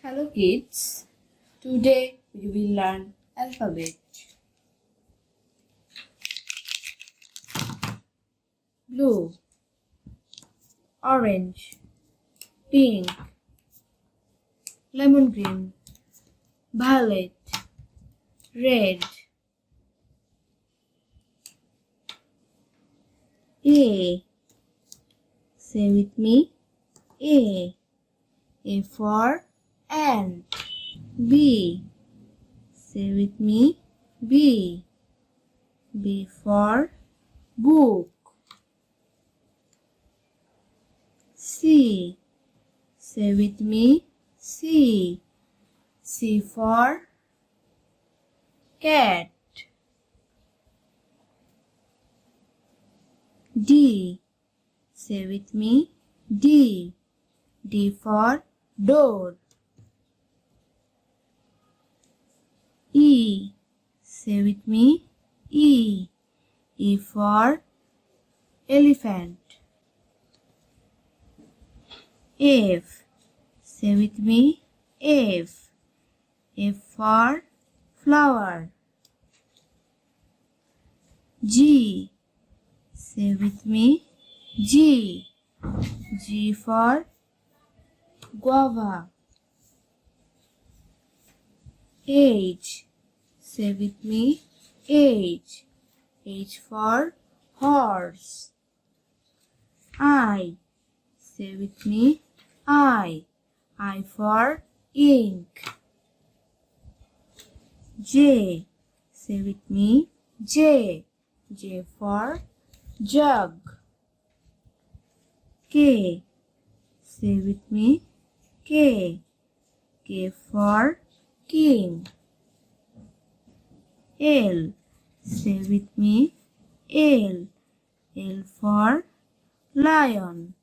Hello kids, today we will learn alphabet. Blue, orange, pink, lemon green, violet, red. A, say with me, A for ant. B, say with me, B for book. C, say with me, C for cat. D, say with me, D for door. E, say with me, E for elephant. F, say with me, F for flower. G, say with me, G for guava. H, say with me, H for horse. I, say with me, I for ink. J, say with me, J for jug. K, say with me, K for king. L, say with me, L for lion.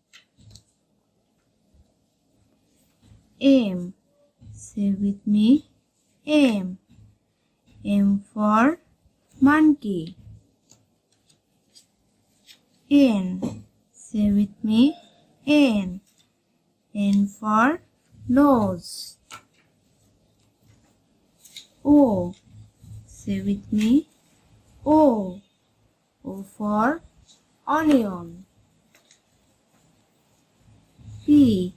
M, say with me, M for monkey. N, say with me, N for nose. O, say with me, O for onion. P,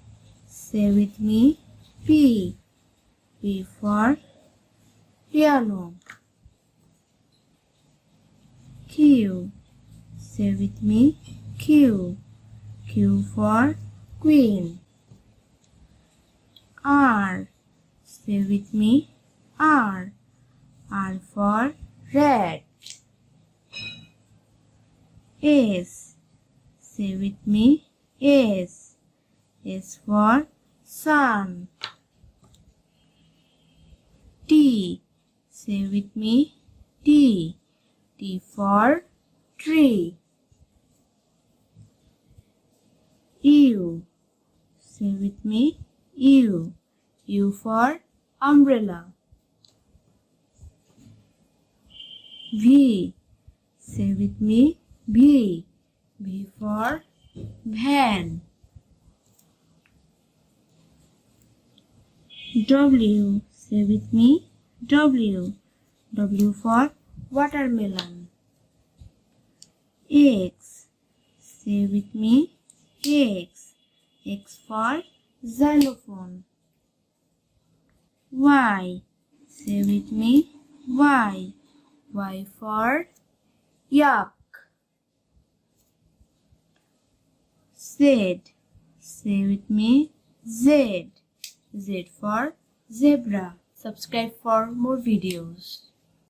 say with me, P for piano. Q, say with me, Q for queen. R, say with me, R for red. S, say with me, S for sun. T, say with me, T for tree. U, say with me, U for umbrella. V, say with me, V for van. W, say with me, W for watermelon. X, say with me, X for xylophone. Y, say with me, Y for yak. Z, say with me, Z for zebra. Subscribe for more videos.